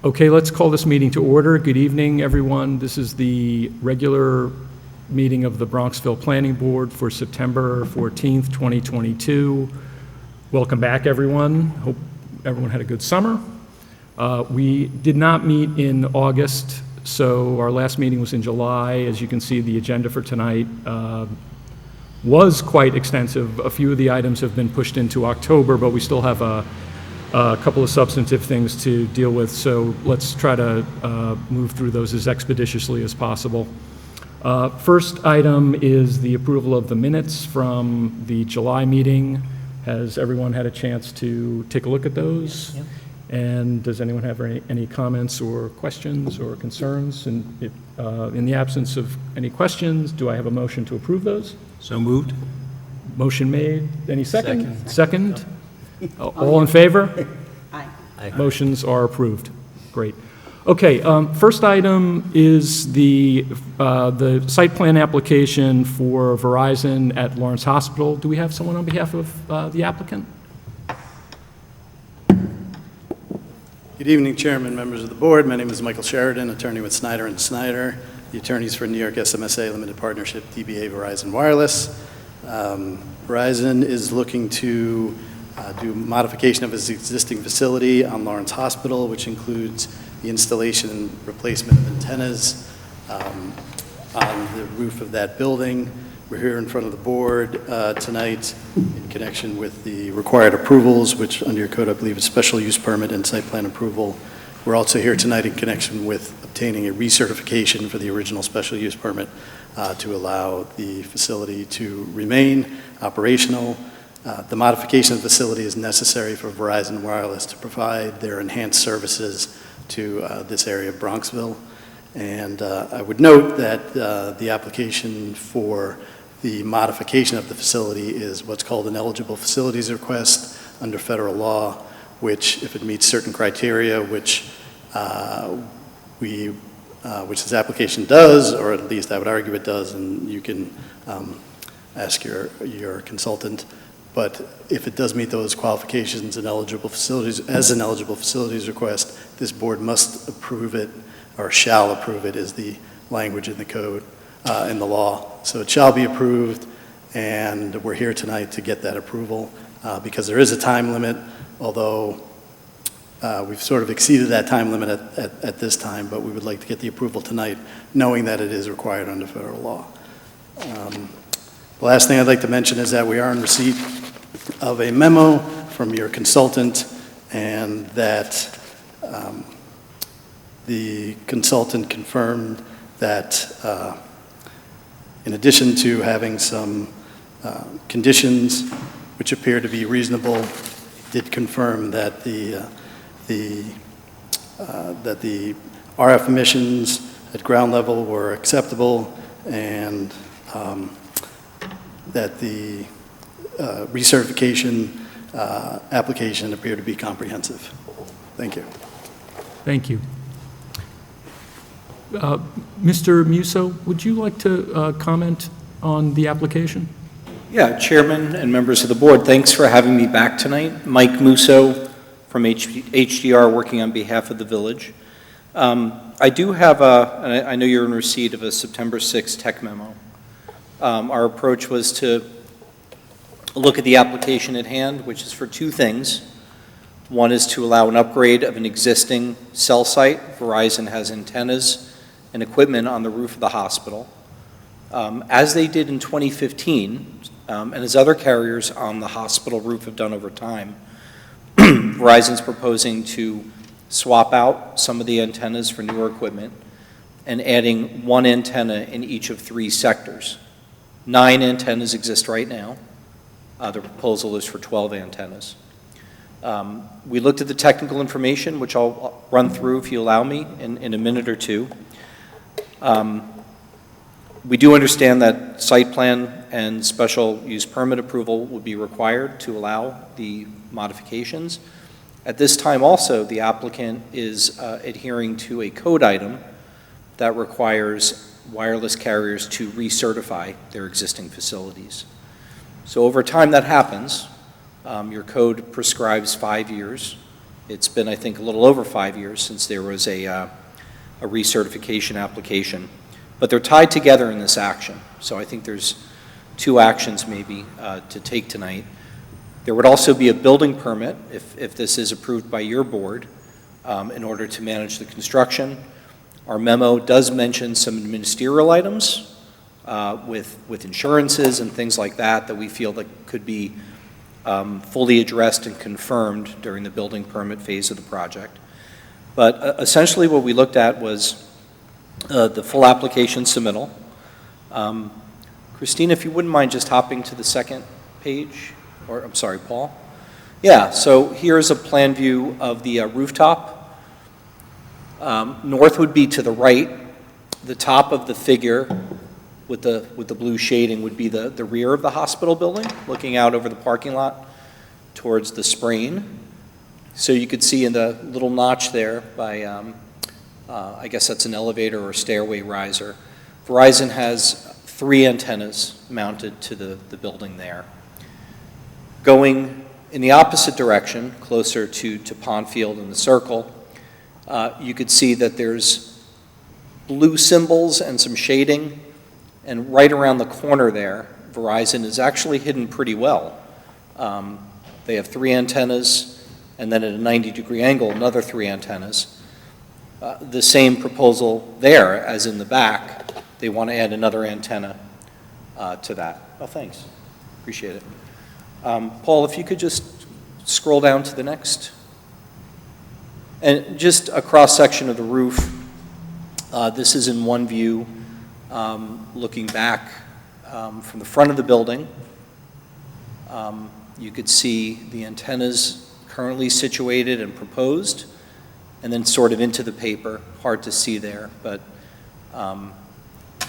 Okay, let's call this meeting to order. Good evening, everyone. This is the regular meeting of the Bronxville Planning Board for September 14th, 2022. Welcome back, everyone. Hope everyone had a good summer. We did not meet in August, so our last meeting was in July. As you can see, the agenda for tonight was quite extensive. A few of the items have been pushed into October, but we still have a couple of substantive things to deal with, so let's try to move through those as expeditiously as possible. First item is the approval of the minutes from the July meeting. Has everyone had a chance to take a look at those? Yep. And does anyone have any comments or questions or concerns? And in the absence of any questions, do I have a motion to approve those? So moved. Motion made. Any second? Second? All in favor? Aye. Motions are approved. Great. Okay, first item is the site plan application for Verizon at Lawrence Hospital. Do we have someone on behalf of the applicant? Good evening, Chairman, members of the board. My name is Michael Sheridan, attorney with Snyder & Snyder, the attorneys for New York SMSA Limited Partnership, DBA Verizon Wireless. Verizon is looking to do modification of its existing facility on Lawrence Hospital, which includes the installation and replacement of antennas on the roof of that building. We're here in front of the board tonight in connection with the required approvals, which under your code I believe is special use permit and site plan approval. We're also here tonight in connection with obtaining a recertification for the original special use permit to allow the facility to remain operational. The modification of the facility is necessary for Verizon Wireless to provide their enhanced services to this area of Bronxville. And I would note that the application for the modification of the facility is what's called an eligible facilities request under federal law, which, if it meets certain criteria, which this application does, or at least I would argue it does, and you can ask your consultant. But if it does meet those qualifications and eligible facilities, as an eligible facilities request, this board must approve it, or shall approve it, is the language in the code, in the law. So it shall be approved, and we're here tonight to get that approval because there is a time limit, although we've sort of exceeded that time limit at this time, but we would like to get the approval tonight, knowing that it is required under federal law. The last thing I'd like to mention is that we are in receipt of a memo from your consultant, and that the consultant confirmed that in addition to having some conditions which appear to be reasonable, did confirm that the RF emissions at ground level were acceptable, and that the recertification application appeared to be comprehensive. Thank you. Thank you. Mr. Musso, would you like to comment on the application? Yeah, Chairman and members of the board, thanks for having me back tonight. Mike Musso from HDR, working on behalf of the village. I do have and I know you're in receipt of a September 6th tech memo. Our approach was to look at the application at hand, which is for two things. One is to allow an upgrade of an existing cell site. Verizon has antennas and equipment on the roof of the hospital. As they did in 2015, and as other carriers on the hospital roof have done over time, Verizon's proposing to swap out some of the antennas for newer equipment and adding one antenna in each of 3 sectors. 9 antennas exist right now. The proposal is for 12 antennas. We looked at the technical information, which I'll run through if you allow me in a minute or two. We do understand that site plan and special use permit approval would be required to allow the modifications. At this time also, the applicant is adhering to a code item that requires wireless carriers to recertify their existing facilities. So over time that happens. Your code prescribes 5 years It's been, I think, a little over 5 years since there was a recertification application. But they're tied together in this action. So I think there's 2 actions maybe to take tonight. There would also be a building permit if this is approved by your board in order to manage the construction. Our memo does mention some ministerial items with insurances and things like that we feel that could be fully addressed and confirmed during the building permit phase of the project. But essentially what we looked at was the full application submittal. Christina, if you wouldn't mind just hopping to the second page, or I'm sorry, Paul. Yeah, so here's a plan view of the rooftop. North would be to the right. The top of the figure with the blue shading would be the rear of the hospital building, looking out over the parking lot towards the Sprain. So you could see in the little notch there by, I guess that's an elevator or stairway riser. Verizon has 3 antennas mounted to the building there. Going in the opposite direction, closer to Pondfield and the Circle, you could see that there's blue symbols and some shading, and right around the corner there, Verizon is actually hidden pretty well. They have 3 antennas, and then at a 90-degree angle, another 3 antennas. The same proposal there as in the back. They want to add another antenna to that. Oh, thanks. Appreciate it. Paul, if you could just scroll down to the next. And just a cross-section of the roof. This is in one view, looking back from the front of the building. You could see the antennas currently situated and proposed, and then sort of into the paper. Hard to see there, but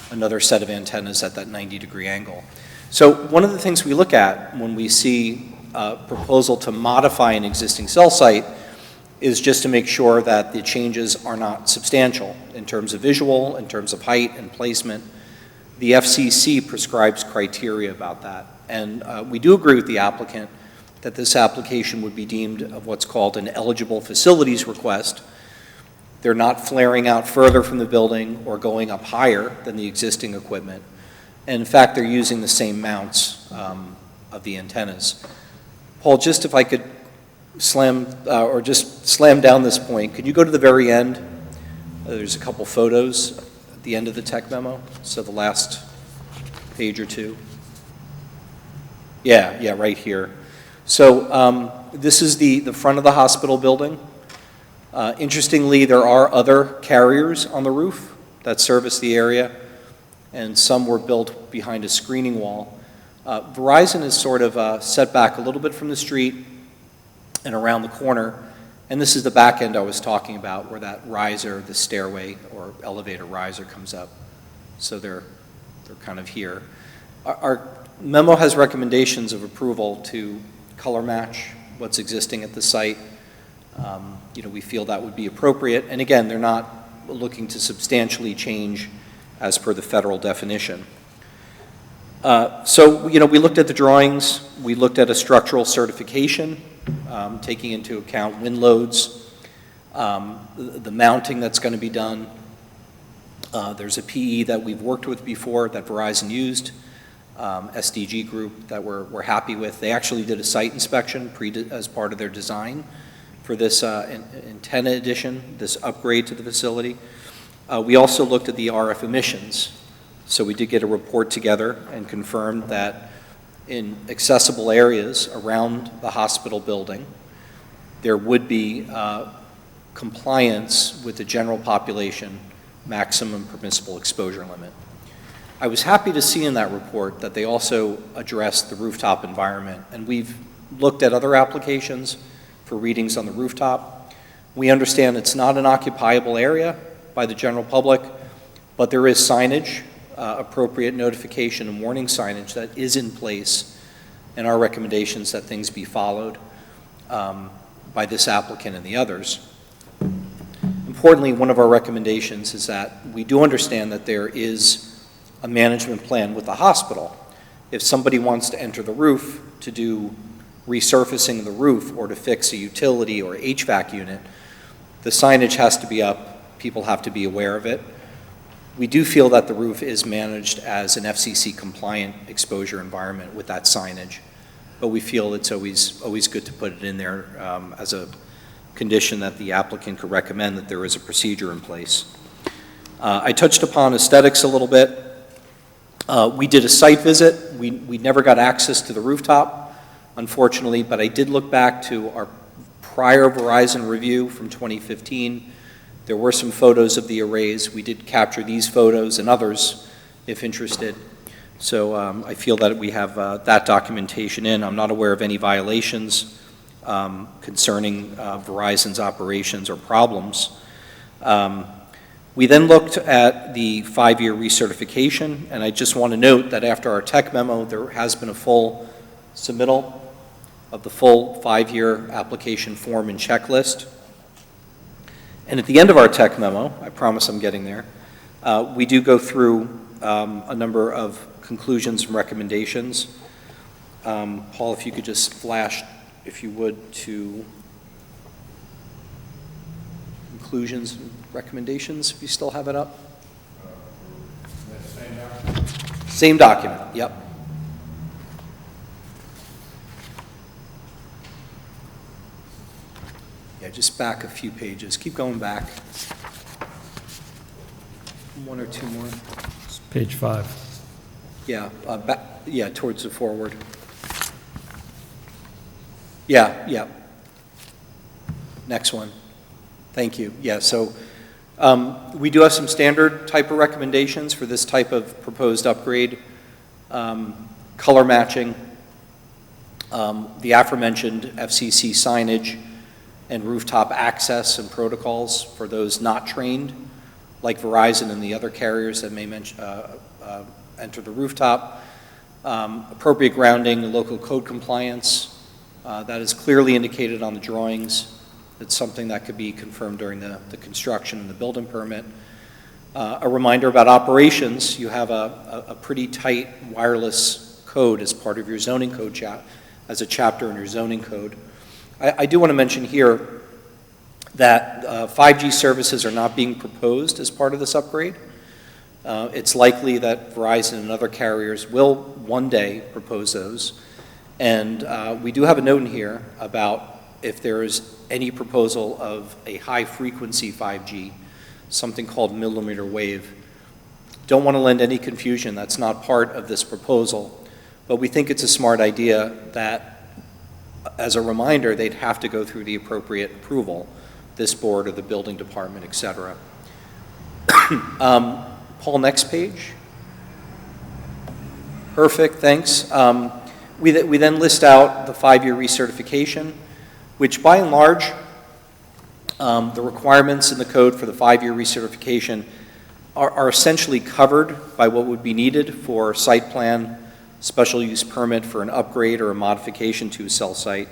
another set of antennas at that 90-degree angle. So one of the things we look at when we see a proposal to modify an existing cell site is just to make sure that the changes are not substantial in terms of visual, in terms of height and placement. The FCC prescribes criteria about that. And we do agree with the applicant that this application would be deemed of what's called an eligible facilities request. They're not flaring out further from the building or going up higher than the existing equipment. And in fact, they're using the same mounts of the antennas. Paul, just if I could slam down this point, could you go to the very end? There's a couple photos at the end of the tech memo, so the last page or 2. Yeah, right here. So this is the front of the hospital building. Interestingly, there are other carriers on the roof that service the area, and some were built behind a screening wall. Verizon is sort of set back a little bit from the street and around the corner, and this is the back end I was talking about where that riser, the stairway or elevator riser comes up. So they're kind of here. Our memo has recommendations of approval to color match what's existing at the site. We feel that would be appropriate. And again, they're not looking to substantially change as per the federal definition. So we looked at the drawings. We looked at a structural certification, taking into account wind loads, the mounting that's going to be done. There's a PE that we've worked with before that Verizon used, SDG Group, that we're happy with. They actually did a site inspection as part of their design for this antenna addition, this upgrade to the facility. We also looked at the RF emissions. So we did get a report together and confirmed that in accessible areas around the hospital building, there would be compliance with the general population maximum permissible exposure limit. I was happy to see in that report that they also addressed the rooftop environment, and we've looked at other applications for readings on the rooftop. We understand it's not an occupiable area by the general public, but there is signage, appropriate notification and warning signage that is in place, and our recommendations that things be followed by this applicant and the others. Importantly, one of our recommendations is that we do understand that there is a management plan with the hospital. If somebody wants to enter the roof to do resurfacing the roof or to fix a utility or HVAC unit, the signage has to be up, people have to be aware of it. We do feel that the roof is managed as an FCC compliant exposure environment with that signage, but we feel it's always good to put it in there as a condition that the applicant could recommend that there is a procedure in place. I touched upon aesthetics a little bit. We did a site visit. We never got access to the rooftop, unfortunately, but I did look back to our prior Verizon review from 2015. There were some photos of the arrays. We did capture these photos and others, if interested. So I feel that we have that documentation in. I'm not aware of any violations concerning Verizon's operations or problems. We then looked at the 5-year recertification, and I just want to note that after our tech memo, there has been a full submittal of the full 5-year application form and checklist. And at the end of our tech memo, I promise I'm getting there, we do go through a number of conclusions and recommendations. Paul, if you could just flash, if you would, to conclusions and recommendations, if you still have it up. Same document, yep. Yeah, just back a few pages. Keep going back. One or two more. It's page 5. Yeah, yeah, towards the forward. Yeah, yeah. Next one. Thank you. Yeah, so we do have some standard type of recommendations for this type of proposed upgrade. Color matching, the aforementioned FCC signage, and rooftop access and protocols for those not trained, like Verizon and the other carriers that may enter the rooftop. Appropriate grounding, local code compliance, that is clearly indicated on the drawings. It's something that could be confirmed during the construction and the building permit. A reminder about operations, you have a pretty tight wireless code as part of your zoning code as a chapter in your zoning code. I do want to mention here that 5G services are not being proposed as part of this upgrade. It's likely that Verizon and other carriers will one day propose those. And we do have a note in here about if there is any proposal of a high-frequency 5G, something called millimeter wave. Don't want to lend any confusion. That's not part of this proposal. But we think it's a smart idea that, as a reminder, they'd have to go through the appropriate approval, this board or the building department, et cetera. Paul, next page. Perfect, thanks. We then list out the 5-year recertification, which by and large, the requirements in the code for the 5-year recertification are essentially covered by what would be needed for site plan, special use permit for an upgrade or a modification to a cell site.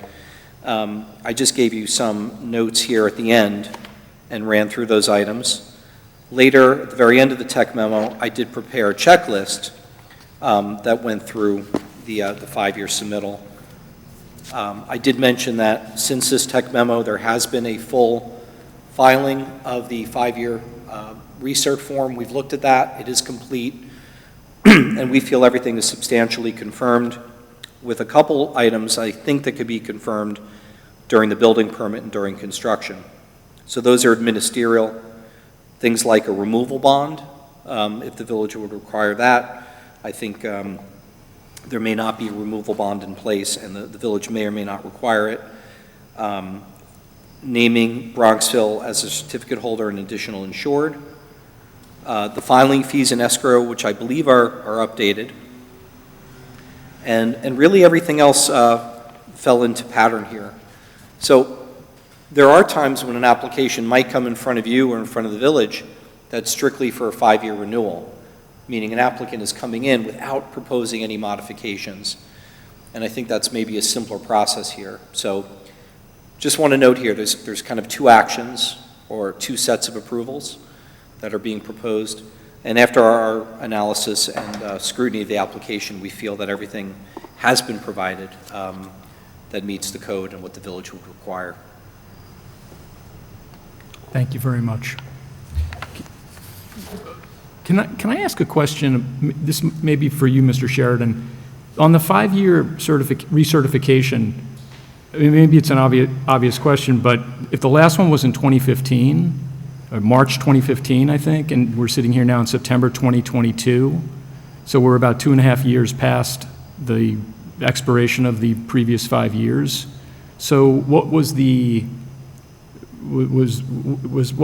I just gave you some notes here at the end and ran through those items. Later, at the very end of the tech memo, I did prepare a checklist that went through the 5-year submittal. I did mention that since this tech memo, there has been a full filing of the 5-year recert form. We've looked at that. It is complete. And we feel everything is substantially confirmed, with a couple items I think that could be confirmed during the building permit and during construction. So those are ministerial, things like a removal bond, if the village would require that. I think there may not be a removal bond in place, and the village may or may not require it. Naming Bronxville as a certificate holder and additional insured. The filing fees in escrow, which I believe are updated. And really everything else fell into pattern here. So there are times when an application might come in front of you or in front of the village that's strictly for a 5-year renewal, meaning an applicant is coming in without proposing any modifications. And I think that's maybe a simpler process here. So just want to note here, there's kind of 2 actions or 2 sets of approvals that are being proposed. And after our analysis and scrutiny of the application, we feel that everything has been provided. that meets the code and what the village would require. Thank you very much. Can I ask a question? This may be for you, Mr. Sheridan. On the 5-year recertification, I mean, maybe it's an obvious question, but if the last one was in 2015, or March 2015, I think, and we're sitting here now in September 2022, so we're about 2.5 years past the expiration of the previous 5 years. So what was the what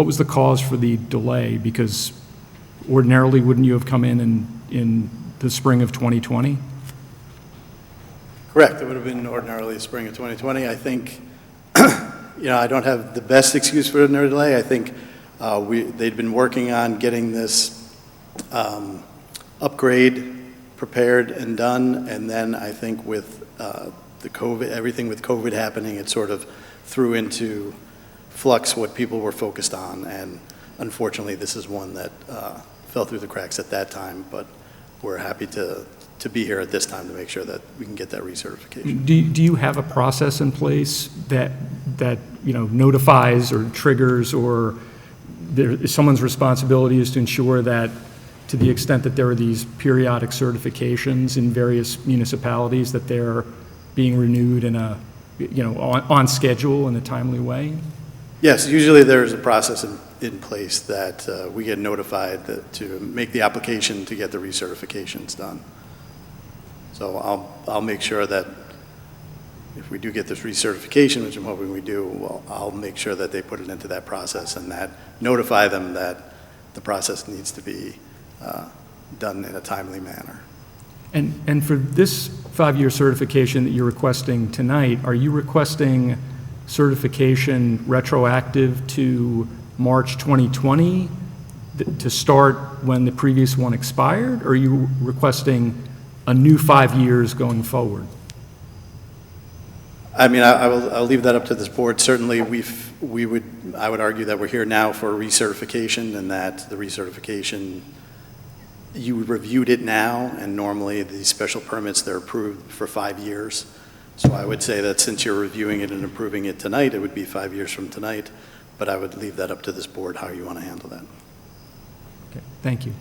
was the cause for the delay? Because ordinarily, wouldn't you have come in the spring of 2020? Correct. It would have been ordinarily the spring of 2020. I think, I don't have the best excuse for the delay. I think they'd been working on getting this upgrade prepared and done, and then I think with everything with COVID happening, it sort of threw into flux what people were focused on, and unfortunately, this is one that fell through the cracks at that time, but we're happy to be here at this time to make sure that we can get that recertification. Do you have a process in place that notifies or triggers, or someone's responsibility is to ensure that, to the extent that there are these periodic certifications in various municipalities, that they're being renewed in a on schedule in a timely way? Yes, usually there's a process in place that we get notified to make the application to get the recertifications done. So I'll make sure that if we do get this recertification, which I'm hoping we do, well, I'll make sure that they put it into that process and that notify them that the process needs to be done in a timely manner. And for this 5-year certification that you're requesting tonight, are you requesting certification retroactive to March 2020 to start when the previous one expired, or are you requesting a new 5 years going forward? I mean, I'll leave that up to this board. Certainly, I would argue that we're here now for recertification, and that the recertification, you reviewed it now, and normally these special permits, they're approved for 5 years. So I would say that since you're reviewing it and approving it tonight, it would be 5 years from tonight, but I would leave that up to this board, how you want to handle that. Okay, thank you.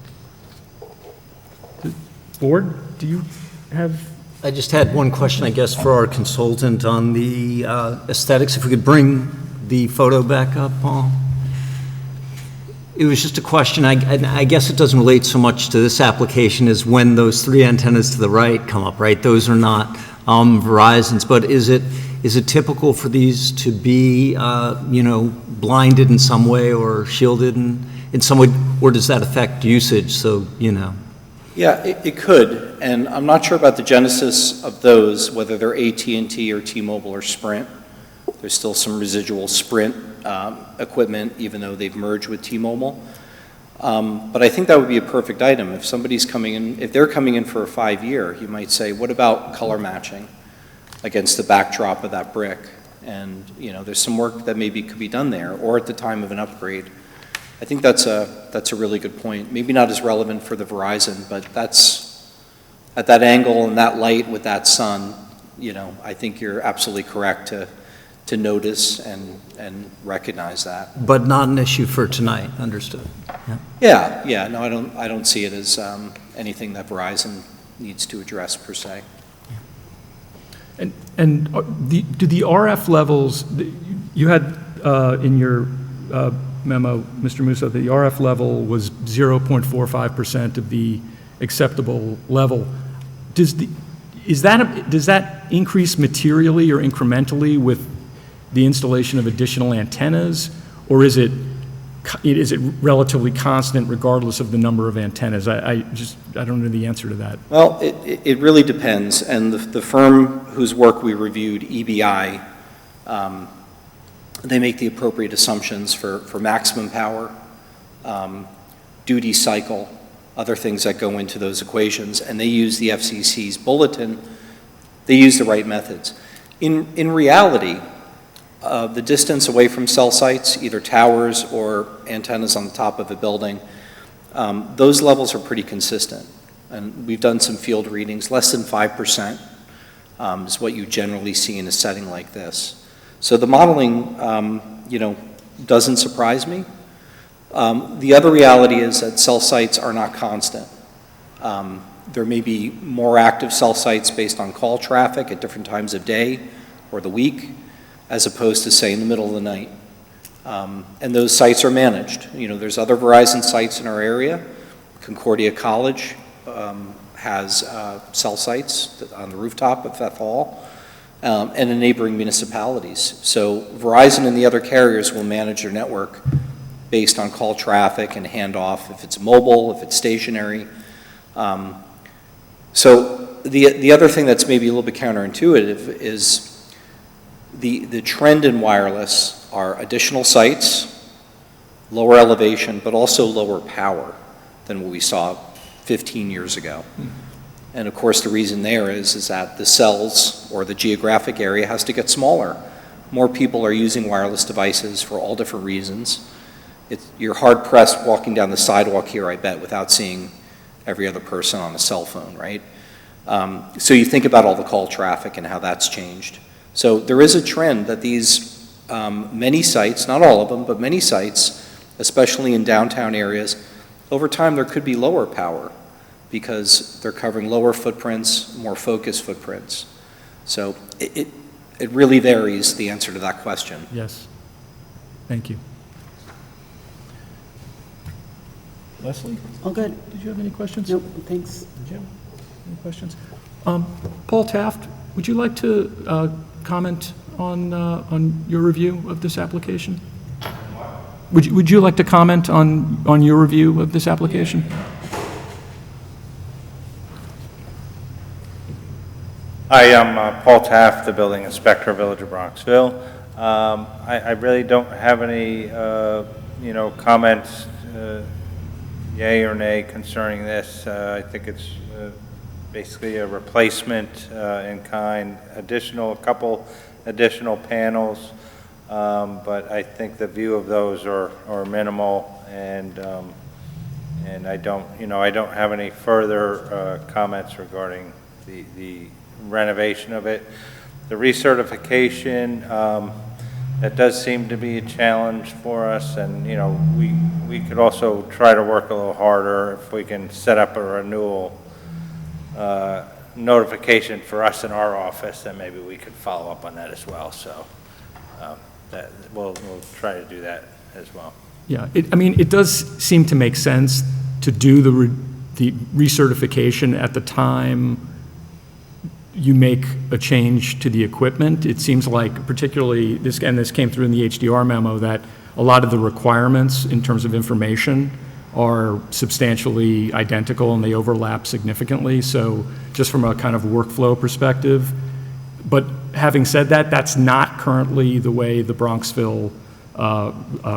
Board, do you have? I just had one question, I guess, for our consultant on the aesthetics. If we could bring the photo back up, Paul. It was just a question. I guess it doesn't relate so much to this application as when those 3 antennas to the right come up, right? Those are not Verizon's, but is it typical for these to be, blinded in some way or shielded in some way, or does that affect usage? So, Yeah, it could, and I'm not sure about the genesis of those, whether they're AT&T or T-Mobile or Sprint. There's still some residual Sprint equipment, even though they've merged with T-Mobile. But I think that would be a perfect item. If somebody's coming in, if they're coming in for a 5-year, you might say, what about color matching against the backdrop of that brick? And, there's some work that maybe could be done there, or at the time of an upgrade. I think that's a really good point. Maybe not as relevant for the Verizon, but that's, at that angle and that light with that sun, I think you're absolutely correct to notice and recognize that. But not an issue for tonight, understood. Yeah, no, I don't see it as anything that Verizon needs to address per se. And do the RF levels, you had in your memo, Mr. Musso, the RF level was 0.45% of the acceptable level. Does that increase materially or incrementally with the installation of additional antennas, or is it relatively constant regardless of the number of antennas? I don't know the answer to that. Well, it really depends, and the firm whose work we reviewed, EBI, they make the appropriate assumptions for maximum power, duty cycle, other things that go into those equations, and they use the FCC's bulletin. They use the right methods. In reality, the distance away from cell sites, either towers or antennas on the top of a building, those levels are pretty consistent. And we've done some field readings, less than 5% is what you generally see in a setting like this. So the modeling, doesn't surprise me. The other reality is that cell sites are not constant. There may be more active cell sites based on call traffic at different times of day or the week, as opposed to, say, in the middle of the night. And those sites are managed. There's other Verizon sites in our area. Concordia College has cell sites on the rooftop of Feth Hall, and in neighboring municipalities. So Verizon and the other carriers will manage their network based on call traffic and handoff, if it's mobile, if it's stationary. So the other thing that's maybe a little bit counterintuitive is the trend in wireless are additional sites, lower elevation, but also lower power than what we saw 15 years ago. And of course, the reason there is that the cells or the geographic area has to get smaller. More people are using wireless devices for all different reasons. You're hard-pressed walking down the sidewalk here, I bet, without seeing every other person on a cell phone, right? So you think about all the call traffic and how that's changed. So there is a trend that these many sites, not all of them, but many sites, especially in downtown areas, over time there could be lower power because they're covering lower footprints, more focused footprints. So it really varies, the answer to that question. Yes. Thank you. Leslie? All good. Did you have any questions? Nope, thanks. Did you have any questions? Paul Taft, would you like to comment on your review of this application? Would you like to comment on your review of this application? Hi, I'm Paul Taft, the building inspector, Village of Bronxville. I really don't have any, comments, yay or nay, concerning this. I think it's basically a replacement in kind, a couple additional panels, but I think the view of those are minimal, and I don't have any further comments regarding the renovation of it. The recertification, that does seem to be a challenge for us, and we could also try to work a little harder if we can set up a renewal notification for us in our office, then maybe we could follow up on that as well. So that we'll try to do that as well. Yeah, it does seem to make sense to do the recertification at the time you make a change to the equipment. It seems like, particularly this came through in the HDR memo, that a lot of the requirements in terms of information are substantially identical and they overlap significantly. So just from a kind of workflow perspective, but having said that, that's not currently the way the Bronxville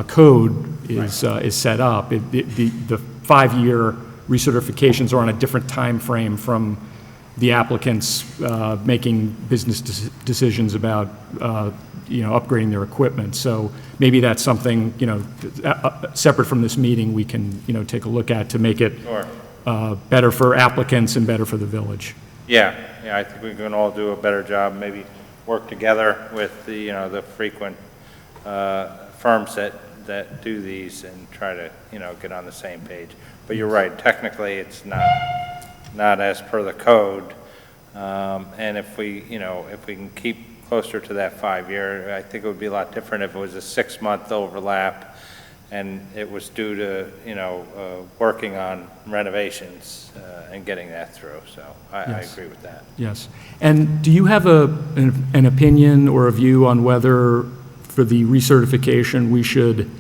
code is set up. The 5-year recertifications are on a different time frame from the applicants making business decisions about upgrading their equipment. So maybe that's something separate from this meeting we can take a look at to make it better for applicants and better for the village. Yeah, I think we can all do a better job. Maybe work together with the frequent firms that do these and try to get on the same page. But you're right. Technically, it's not as per the code, and if we can keep closer to that 5-year, I think it would be a lot different if it was a 6-month overlap and it was due to working on renovations and getting that through. So I agree with that. Yes. And do you have an opinion or a view on whether for the recertification we should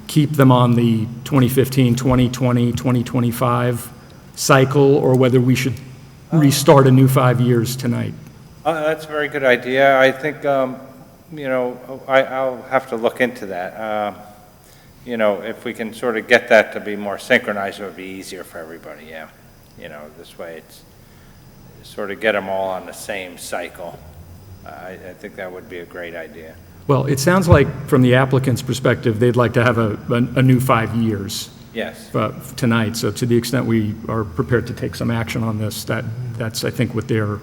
keep them on the 2015, 2020, 2025 cycle, or whether we should restart a new 5 years tonight? That's a very good idea. I think, I'll have to look into that. If we can sort of get that to be more synchronized, it would be easier for everybody, yeah. This way it's sort of get them all on the same cycle. I think that would be a great idea. Well, it sounds like from the applicant's perspective, they'd like to have a new 5 years. Yes. Tonight. So to the extent we are prepared to take some action on this, that's I think what they're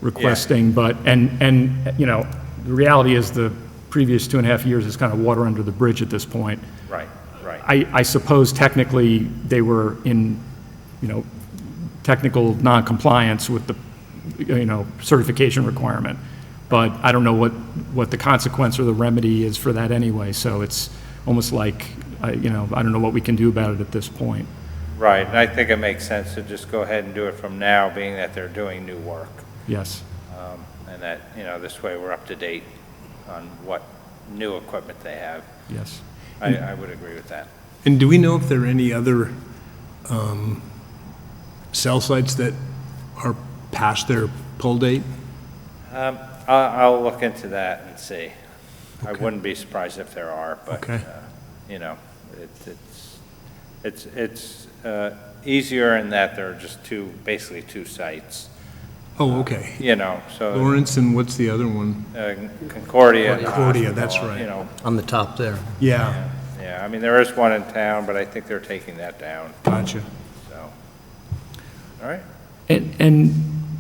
requesting, but, and, you know, the reality is the previous 2.5 years is kind of water under the bridge at this point. Right, right. I suppose technically they were in, you know, technical non-compliance with the, you know, certification requirement. But I don't know what the consequence or the remedy is for that anyway. So it's almost like, you know, I don't know what we can do about it at this point. Right, and I think it makes sense to just go ahead and do it from now, being that they're doing new work. Yes. And that, you know, this way we're up to date on what new equipment they have. Yes. I would agree with that. And do we know if there are any other cell sites that are past their pull date? I'll look into that and see. I Okay. wouldn't be surprised if there are, but, Okay. you know, it's easier in that there are just basically two sites, Oh, okay. you know, so Lawrence, and what's the other one? Concordia. Concordia, that's Hospital, right. You know, On the top there. Yeah, yeah, I mean, there is one in town, but I think they're taking that down, gotcha. so. All right. And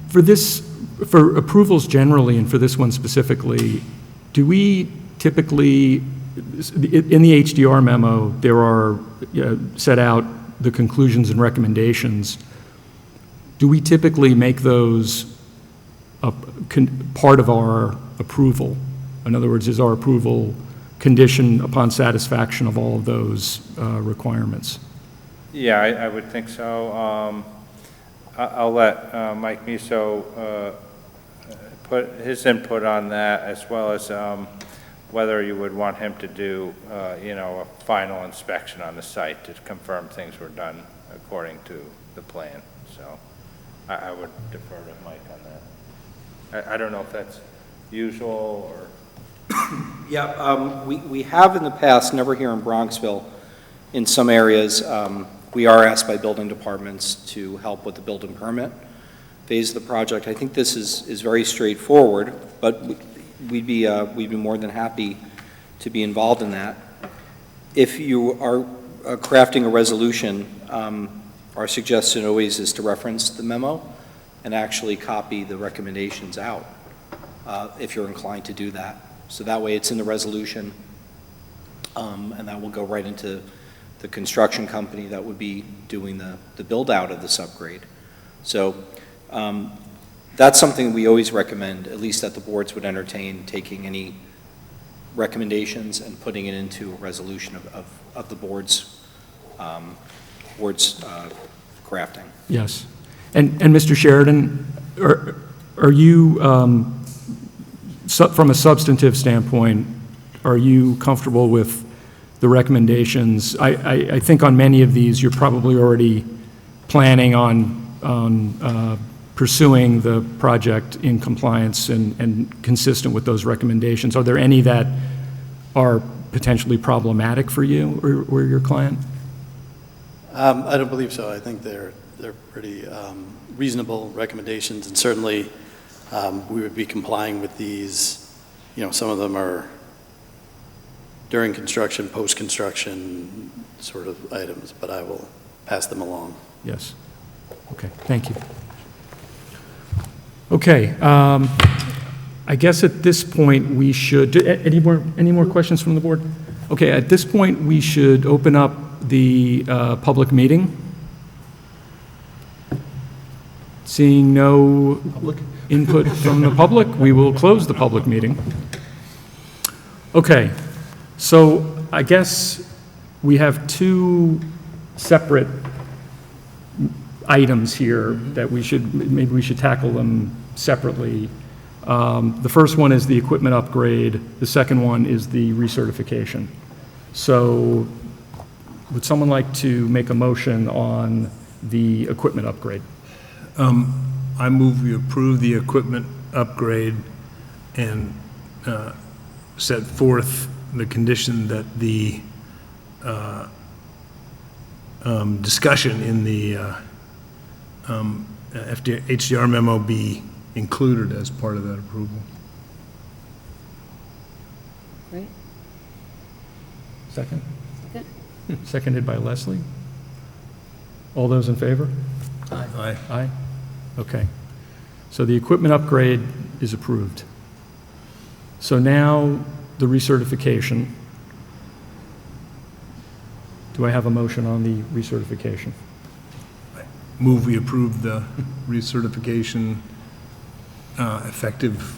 for this, for approvals generally, and for this one specifically, do we typically, in the HDR memo, there are set out the conclusions and recommendations. Do we typically make those part of our approval? In other words, is our approval conditioned upon satisfaction of all of those requirements? Yeah, I would think so. I'll let Mike Musso put his input on that, as well as whether you would want him to do, you know, a final inspection on the site to confirm things were done according to the plan. So I would defer to Mike on that. I don't know if that's usual or... Yeah, we have in the past, never here in Bronxville, in some areas, we are asked by building departments to help with the building permit phase of the project. I think this is very straightforward, but we'd be more than happy to be involved in that. If you are crafting a resolution, our suggestion always is to reference the memo and actually copy the recommendations out, if you're inclined to do that. So that way it's in the resolution, and that will go right into the construction company that would be doing the build-out of this upgrade. So that's something we always recommend, at least that the boards would entertain, taking any recommendations and putting it into a resolution of the board's crafting. Yes. And Mr. Sheridan, are you, from a substantive standpoint, are you comfortable with the recommendations? I think on many of these, you're probably already planning on pursuing the project in compliance and consistent with those recommendations. Are there any that are potentially problematic for you or your client? I don't believe so. I think they're pretty reasonable recommendations, and certainly we would be complying with these. You know, some of them are during construction, post-construction sort of items, but I will pass them along. Yes. Okay, thank you. Okay, I guess at this point we should, any more questions from the board? Okay, at this point we should open up the public meeting. Seeing no input from the public, we will close the public meeting. Okay, so I guess we have two separate items here that maybe we should tackle them separately. The first one is the equipment upgrade. The second one is the recertification. So would someone like to make a motion on the equipment upgrade? I move we approve the equipment upgrade and set forth the condition that the discussion in the HDR memo be included as part of that approval. Right? Second? Second? Seconded by Leslie. All those in favor? Aye. Aye? Okay. So the equipment upgrade is approved. So now, the recertification. Do I have a motion on the recertification? Move we approve the recertification effective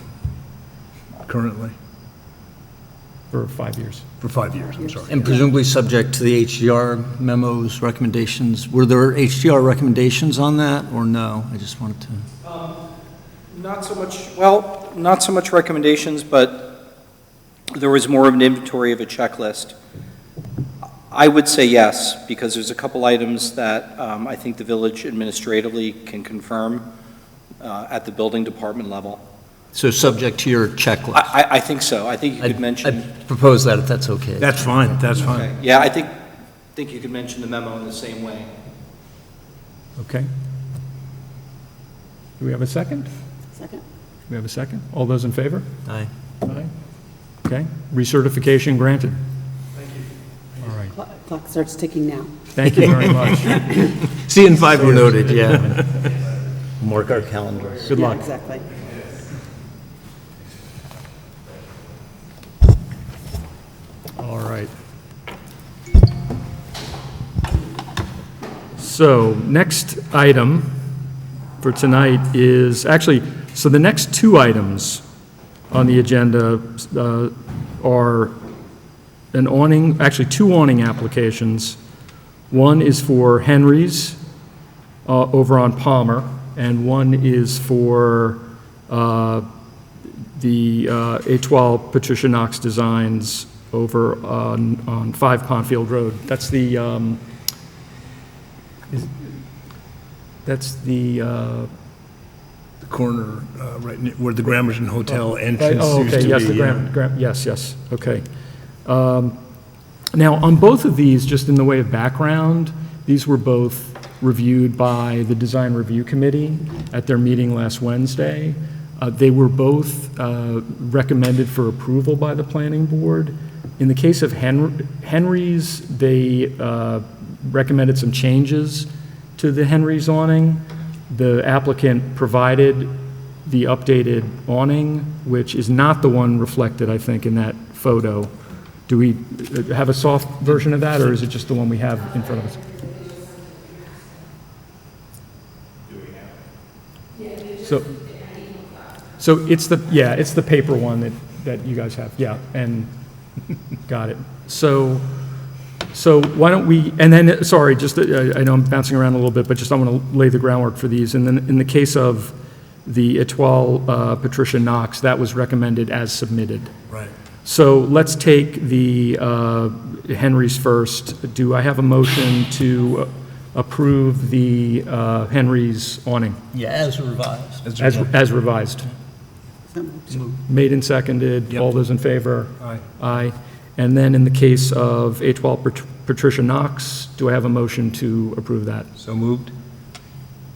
currently, For 5 years. for 5 years, I'm sorry. And presumably subject to the HDR memos, recommendations. Were there HDR recommendations on that, or no? I just wanted to... Not so much, well, not so much recommendations, but there was more of an inventory of a checklist. I would say yes, because there's a couple items that I think the village administratively can confirm at the building department level. So subject to your checklist? I think so. I think you could mention. I'd propose that if that's okay. That's fine, that's fine. Okay. Yeah, I think you could mention the memo in the same way. Okay. Do we have a second? Second. We have a second? All those in favor? Aye. Aye. Okay, recertification granted. Clock starts ticking now. Thank you very much. See you in 5 years. Noted, yeah. Mark our calendars. Good Yeah, luck. exactly. All right. So, next item for tonight is, actually, so the next two items on the agenda are an awning, actually two awning applications. One is for Henry's over on Palmer, and one is for the A12 Patricia Knox Designs over on 5 Pondfield Road. That's the, The corner, right where the Gramerton Hotel entrance oh, used okay, to yes, be. the yeah. yes, okay. Now, on both of these, just in the way of background, these were both reviewed by the Design Review Committee at their meeting last Wednesday. They were both recommended for approval by the Planning Board. In the case of Henry's, they recommended some changes to the Henry's awning. The applicant provided the updated awning, which is not the one reflected, I think, in that photo. Do we have a soft version of that, or is it just the one we have in front of us? So it's the, yeah, it's the paper one that you guys have, yeah, and, got it. So why don't we, and then, sorry, just, I know I'm bouncing around a little bit, but just I want to lay the groundwork for these. And then in the case of the Etoile Patricia Knox, that was recommended as submitted. Right. So let's take the Henry's first. Do I have a motion to approve the Henry's awning Yeah, as revised. as revised? Made and seconded. Yep. All those in favor? Aye. Aye. And then in the case of A12 Patricia Knox, do I have a motion to approve that? So moved?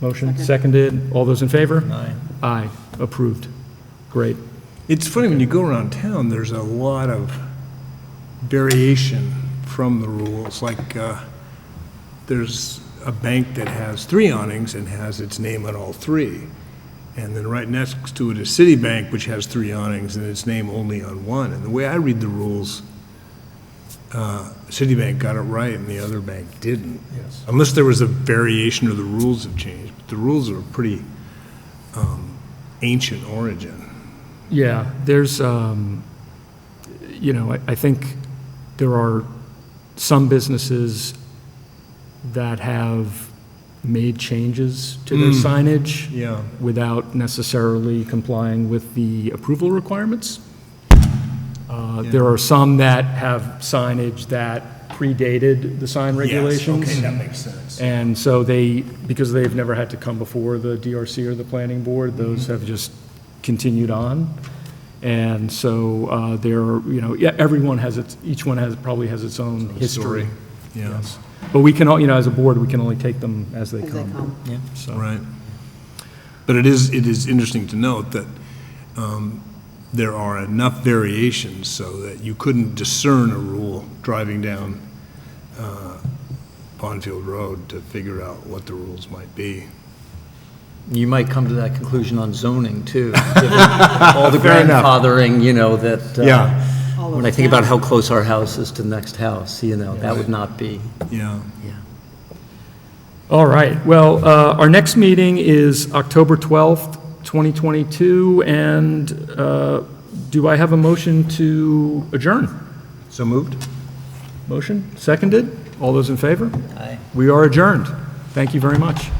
Motion, seconded. All those in favor? Aye. Aye. Approved. Great. It's funny, when you go around town, there's a lot of variation from the rules. Like, there's a bank that has 3 awnings and has its name on all 3. And then right next to it is Citibank, which has 3 awnings and its name only on 1. And the way I read the rules, Citibank got it right and the other bank didn't. Yes. Unless there was a variation or the rules have changed. But the rules are pretty ancient origin. Yeah, there's, you know, I think there are some businesses that have made changes to their signage Yeah. without necessarily complying with the approval requirements. There are some that have signage that predated the sign regulations. Yes, okay, that makes sense. And so they, because they've never had to come before the DRC or the planning board, those have just continued on. And so they're, you know, yeah, everyone has its, each one has, probably has its own history. Story. Yeah, Yes. But we can, you know, as a board, we can only take them as they As they come. come. Yeah. So, right. But it is interesting to note that there are enough variations so that you couldn't discern a rule driving down Pondfield Road to figure out what the rules might be. You might come to that conclusion on zoning, too, given all the Fair enough. grandfathering, you know, that, Yeah. when I think about how close our house is to the next house, you know, that would not be, Yeah. yeah. All right, well, our next meeting is October 12th, 2022, and do I have a motion to adjourn? So moved? Motion, seconded? All those in favor? Aye. We are adjourned. Thank you very much.